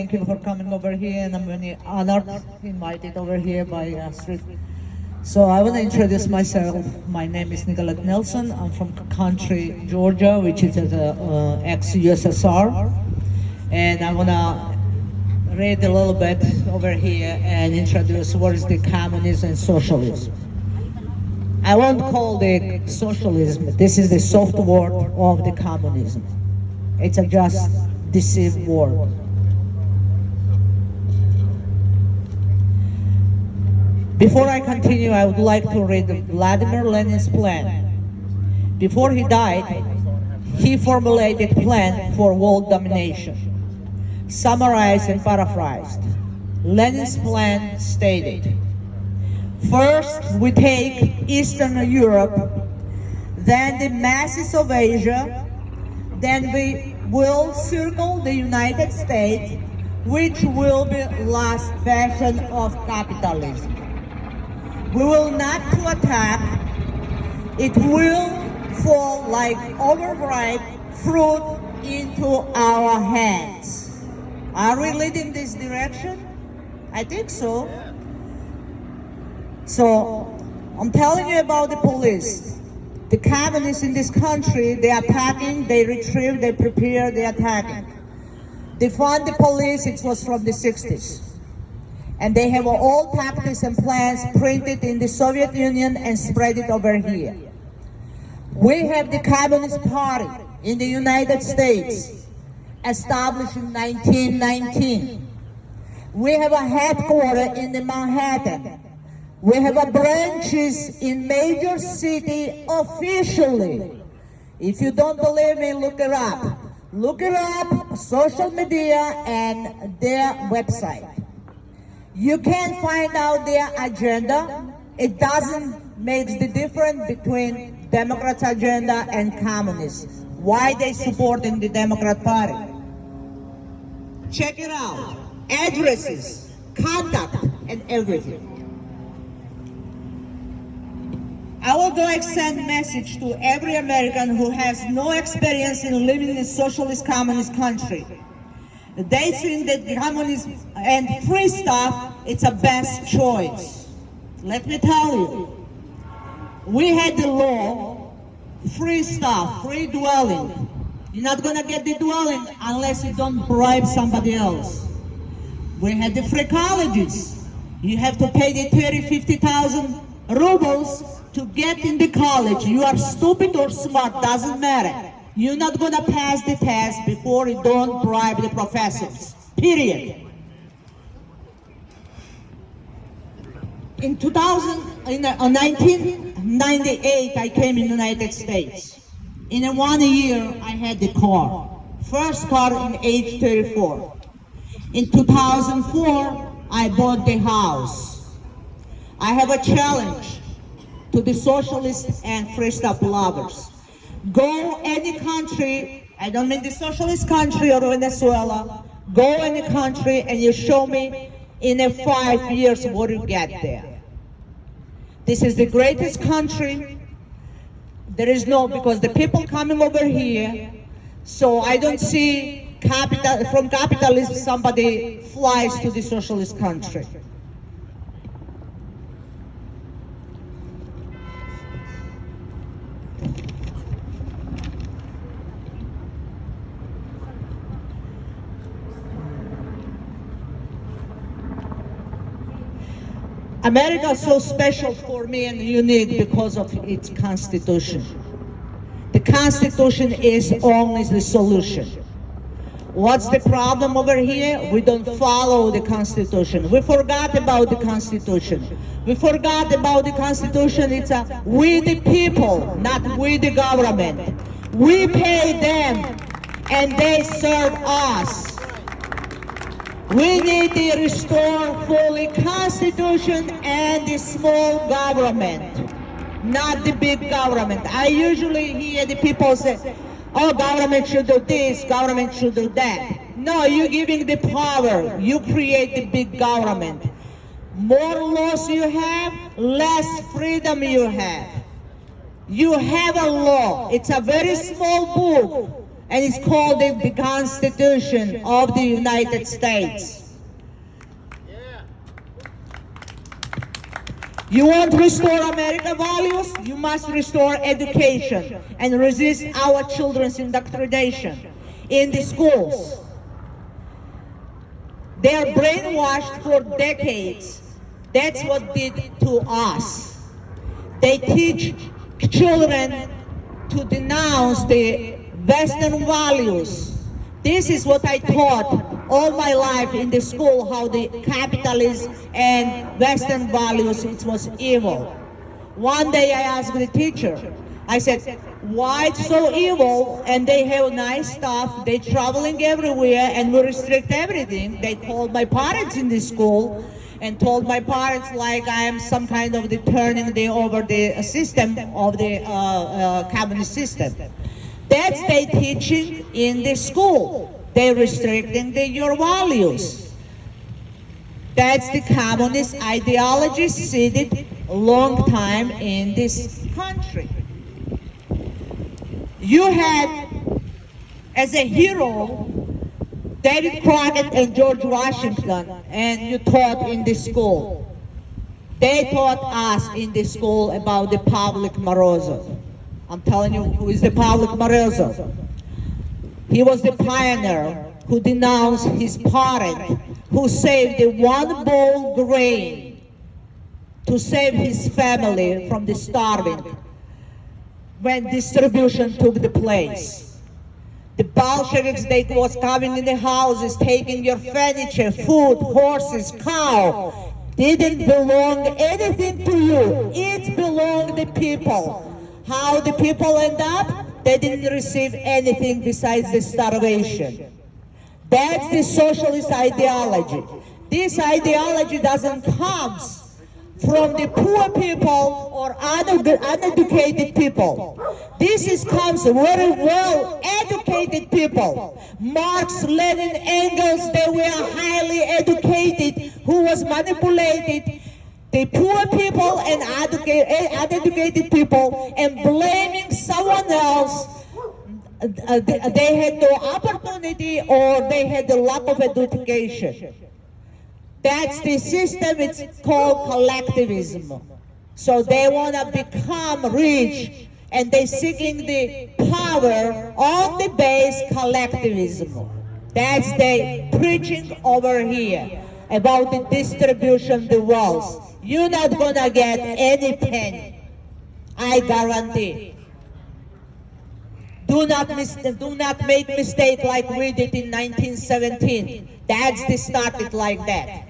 Thank you for coming over here, and I'm very honored, invited over here by Street. So I want to introduce myself. My name is Nicolette Nelson. I'm from country Georgia, which is ex-USSR, and I want to read a little bit over here and introduce what is the communism and socialism. I won't call it socialism. This is the soft word of the communism. It's a just deceived word. Before I continue, I would like to read Vladimir Lenin's plan. Before he died, he formulated a plan for world domination. Summarized and paraphrased, Lenin's plan stated, first we take Eastern Europe, then the masses of Asia, then we will circle the United States, which will be last fashion of capitalism. We will not to attack, it will fall like overripe fruit into our hands. Are we leading this direction? I think so. So, I'm telling you about the police. The communists in this country, they are attacking, they retrieve, they prepare, they attacking. They fund the police, it was from the 60s. And they have all tactics and plans printed in the Soviet Union and spread it over here. We have the Communist Party in the United States, established in 1919. We have a headquarters in the Manhattan. We have a branches in major city officially. If you don't believe me, look it up. Look it up, social media and their website. You can find out their agenda. It doesn't make the difference between Democrats' agenda and communists. Why they support in the Democrat Party. Check it out. Addresses, contact, and everything. I would like to send a message to every American who has no experience in living in a socialist communist country. They think that communism and free stuff, it's a best choice. Let me tell you, we had the law, free stuff, free dwelling. You're not gonna get the dwelling unless you don't bribe somebody else. We had the free colleges. You have to pay the 30, 50,000 rubles to get in the college. You are stupid or smart, doesn't matter. You're not gonna pass the test before you don't bribe the professors, period. In 1998, I came in the United States. In 1 year, I had the car. First car in age 34. In 2004, I bought the house. I have a challenge to the socialists and free stuff lovers. Go any country, I don't mean the socialist country or Venezuela, go any country and you show me in 5 years what you get there. This is the greatest country. There is no, because the people coming over here, so I don't see from capitalism somebody flies to the socialist country. America is so special for me and unique because of its Constitution. The Constitution is only the solution. What's the problem over here? We don't follow the Constitution. We forgot about the Constitution. We forgot about the Constitution. It's we the people, not we the government. We pay them and they serve us. We need to restore fully Constitution and the small government, not the big government. I usually hear the people say, oh, government should do this, government should do that. No, you're giving the power. You create the big government. More laws you have, less freedom you have. You have a law. It's a very small book. and it's called the Constitution of the United States. You want to restore American values? You must restore education and resist our children's indoctrination in the schools. They are brainwashed for decades. That's what did to us. They teach children to denounce the Western values. This is what I taught all my life in the school, how the capitalism and Western values, it was evil. One day I asked the teacher, I said, why it's so evil and they have nice stuff, they traveling everywhere and we restrict everything. They told my parents in the school and told my parents like I am some kind of the turning over the system of the communist system. That's they teaching in the school. They're restricting your values. That's the communist ideology seeded a long time in this country. You had, as a hero, David Crockett and George Washington, and you taught in the school. They taught us in the school about the public Morozo. I'm telling you who is the public Morozo. He was the pioneer who denounced his parent, who saved the one bowl grain to save his family from the starving when distribution took the place. The Bolsheviks, they was coming in the houses, taking your furniture, food, horses, cow. Didn't belong anything to you. It belonged to the people. How the people end up? They didn't receive anything besides the starvation. That's the socialist ideology. This ideology doesn't come from the poor people or uneducated people. This comes very well educated people. Marx, Lenin, Engels, they were highly educated, who was manipulated the poor people and uneducated people and blaming someone else. They had no opportunity or they had a lack of education. That's the system, it's called collectivism. So they want to become rich and they're seeking the power on the base collectivism. That's the preaching over here about the distribution of the wealth. You're not gonna get any penny, I guarantee. Do not make mistake like we did in 1917. That's the started like that.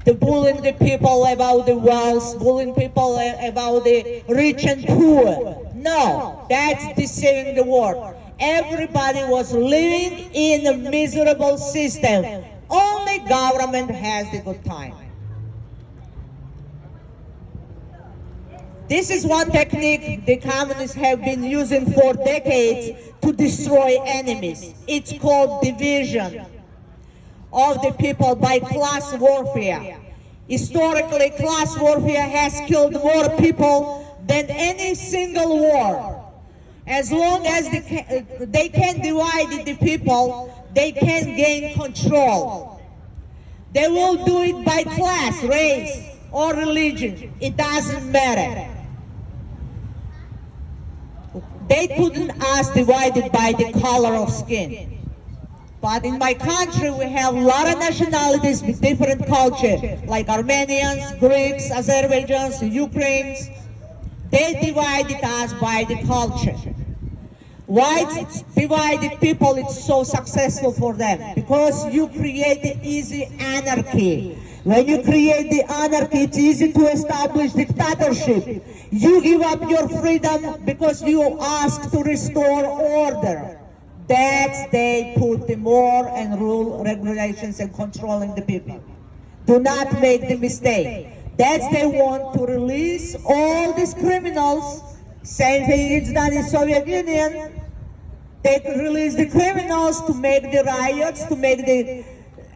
The bullying the people about the wealth, bullying people about the rich and poor. No, that's deceiving the world. Everybody was living in a miserable system. Only government has the good time. This is one technique the communists have been using for decades to destroy enemies. It's called division of the people by class warfare. Historically, class warfare has killed more people than any single war. As long as they can divide the people, they can gain control. They will do it by class, race, or religion. It doesn't matter. They couldn't us divide it by the color of skin. But in my country, we have a lot of nationalities with different culture, like Armenians, Greeks, Azerbaijans, Ukrainians. They divided us by the culture. Why it's divided people, it's so successful for them? Because you create the easy anarchy. When you create the anarchy, it's easy to establish dictatorship. You give up your freedom because you ask to restore order. That's they put the more and rule, regulations and controlling the people. Do not make the mistake. That's they want to release all these criminals. Same thing is done in Soviet Union. They release the criminals to make the riots, to make the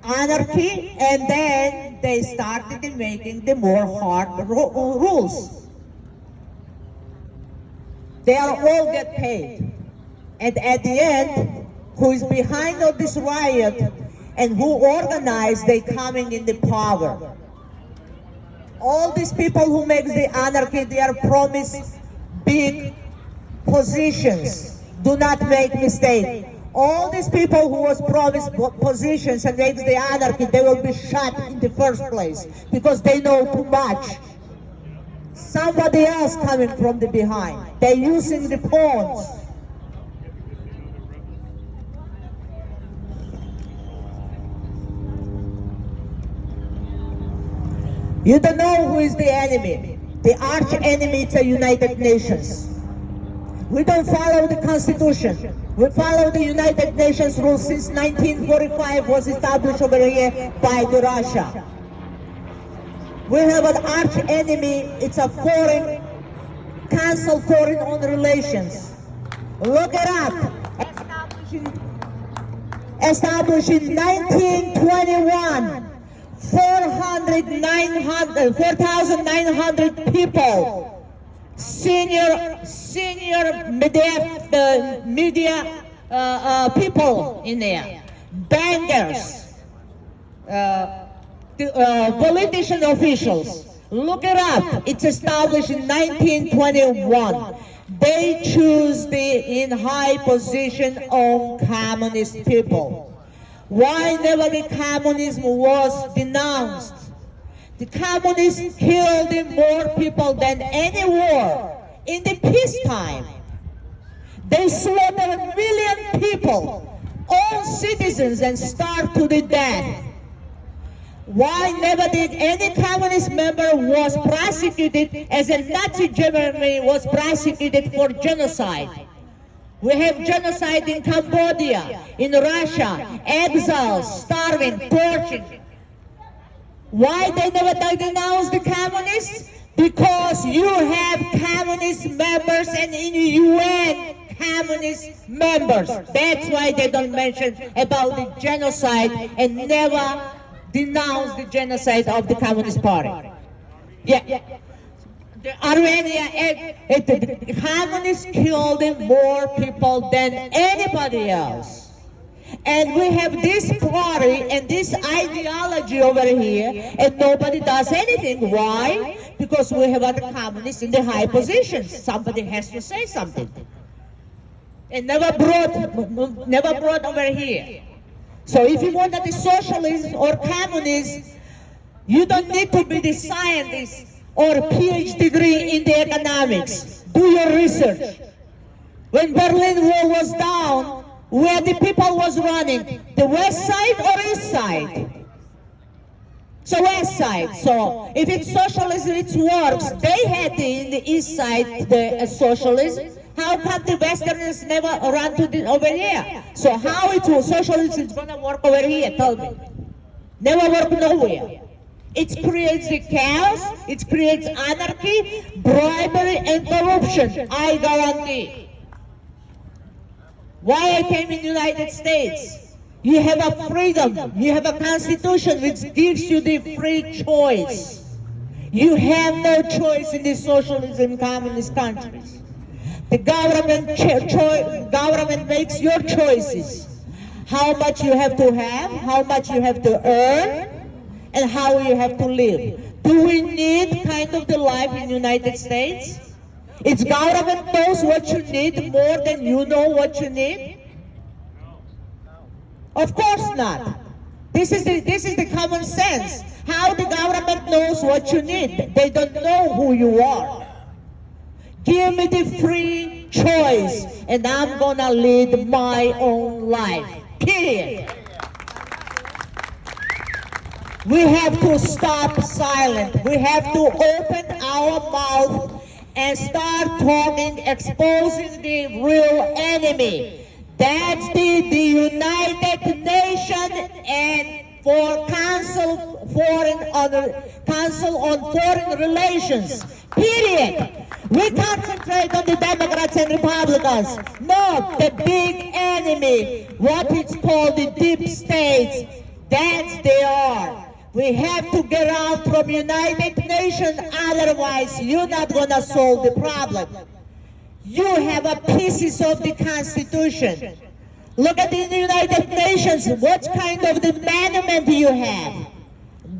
anarchy, and then they started making the more hard rules. They all get paid. And at the end, who is behind all this riot and who organized they coming in the power. All these people who make the anarchy, they are promised big positions. Do not make mistake. All these people who was promised positions and makes the anarchy, they will be shot in the first place because they know too much. Somebody else coming from the behind. They're using the pawns. You don't know who is the enemy. The arch enemy is the United Nations. We don't follow the Constitution. We follow the United Nations rules since 1945 was established over here by the Russia. We have an arch enemy. It's a foreign, Council Foreign on Relations. Look it up. Established in 1921. 4,900 people, senior media people in there, bankers, politician officials. Look it up. It's established in 1921. They choose the in high position on communist people. Why never the communism was denounced? The communists killed more people than any war in the peacetime. They slaughtered 1 million people, all citizens, and starved to the death. Why never did any communist member was prosecuted as a Nazi Germany was prosecuted for genocide? We have genocide in Cambodia, in Russia, exiles, starving, torturing. Why they never denounce the communists? Because you have communist members and in the UN communist members. That's why they don't mention about the genocide and never denounce the genocide of the Communist Party. Yeah. The communists killed more people than anybody else. And we have this party and this ideology over here, and nobody does anything. Why? Because we have other communists in the high positions. Somebody has to say something. And never brought over here. So if you want to be socialist or communist, you don't need to be the scientist or PhD degree in the economics. Do your research. When Berlin Wall was down, where the people was running, the west side or east side? So west side. So if it's socialism, it works. They had in the east side the socialism. How come the Westerners never run to over here? So how socialism is going to work over here? Tell me. Never work nowhere. It creates the chaos, it creates anarchy, bribery, and corruption. I guarantee. Why I came in the United States? You have a freedom, you have a constitution which gives you the free choice. You have no choice in the socialism communist countries. The government makes your choices. How much you have to have, how much you have to earn, and how you have to live. Do we need kind of the life in the United States? Its government knows what you need more than you know what you need? Of course not. This is the common sense. How the government knows what you need? They don't know who you are. Give me the free choice, and I'm gonna lead my own life. Period. We have to stop silent. We have to open our mouth and start talking, exposing the real enemy. That's the United Nations and for Council on Foreign Relations. Period. We concentrate on the Democrats and Republicans. No, the big enemy, what it's called the deep states. That's they are. We have to get out from United Nations, otherwise you're not gonna solve the problem. You have a pieces of the Constitution. Look at the United Nations. What kind of the monument you have?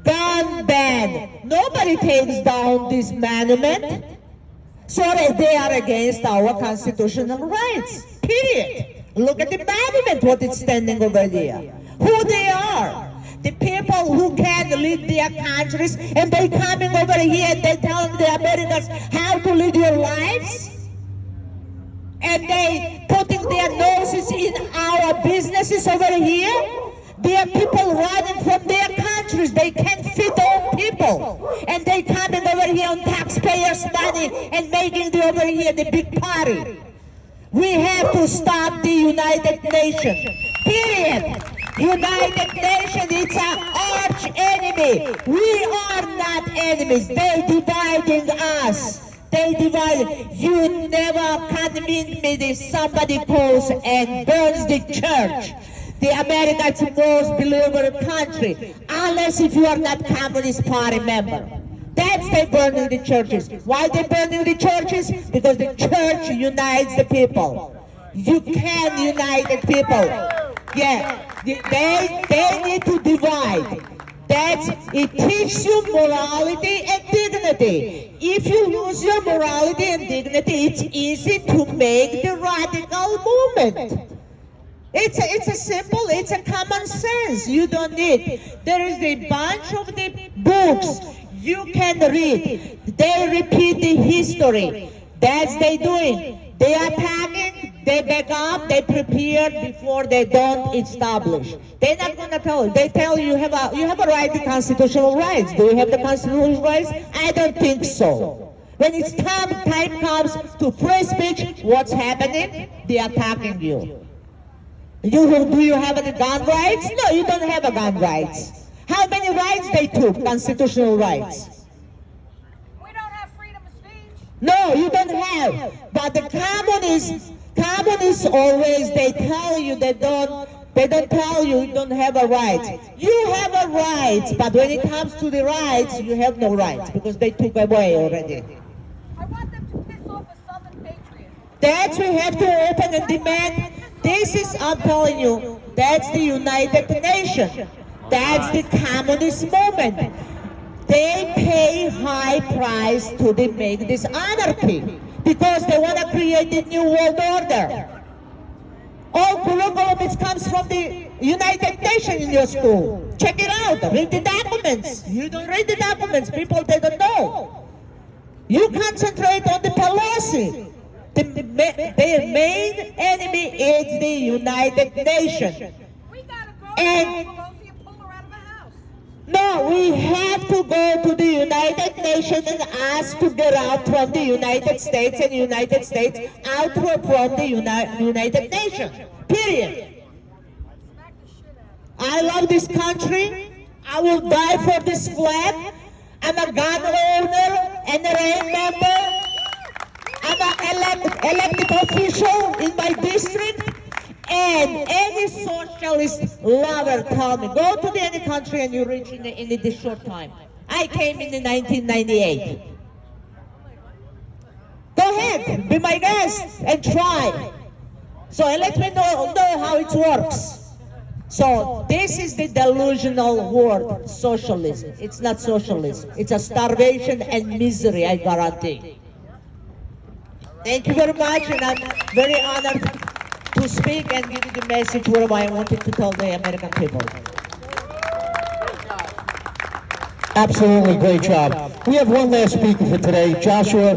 Gun ban. Nobody takes down this monument. So they are against our constitutional rights. Period. Look at the monument, what is standing over there. Who they are. The people who can lead their countries, and they coming over here and they telling the Americans how to lead your lives. And they putting their noses in our businesses over here. There are people running from their countries. They can't feed their people. And they coming over here on taxpayers' money and making over here the big party. We have to stop the United Nations. Period. United Nations, it's our arch enemy. We are not enemies. They dividing us. They divide. You never convince me that somebody goes and burns the church. The America's most beloved country, unless if you are not Communist Party member. That's they burning the churches. Why they burning the churches? Because the church unites the people. You can unite the people. Yeah, they need to divide. It teaches you morality and dignity. If you lose your morality and dignity, it's easy to make the radical movement. It's a simple, it's a common sense. You don't need. There is a bunch of the books you can read. They repeat the history. That's they doing. They are packing, they back up, they prepare before they don't establish. They're not gonna tell you. They tell you have a right to constitutional rights. Do you have the constitutional rights? I don't think so. When it's time comes to free speech, what's happening? They are attacking you. Do you have any gun rights? No, you don't have a gun rights. How many rights they took? Constitutional rights. We don't have freedom of speech. No, you don't have. But the communists always, they tell you they don't tell you you don't have a right. You have a right, but when it comes to the rights, you have no rights because they took away already. I want them to piss off a Southern patriot. That we have to open and demand. This is, I'm telling you, that's the United Nations. That's the communist movement. They pay high price to make this anarchy because they want to create a new world order. All curriculum comes from the United Nations in your school. Check it out. Read the documents. You don't read the documents. People, they don't know. You concentrate on the policy. Their main enemy is the United Nations. We gotta go And Pelosi and pull her out of the house. no, we have to go to the United Nations and ask to get out from the United States and United States out from the United Nations. Period. Smack the shit out of her. I love this country. I will die for this flag. I'm a gun owner, NRA member. I'm an elected official in my district. And any socialist lover tell me, go to any country and you reach in this short time. I came in 1998. Go ahead, be my guest and try. So let me know how it works. So this is the delusional word, socialism. It's not socialism. It's a starvation and misery, I guarantee. Thank you very much, and I'm very honored to speak and give you the message whatever I wanted to tell the American people. Absolutely, great job. We have one last speaker for today, Joshua.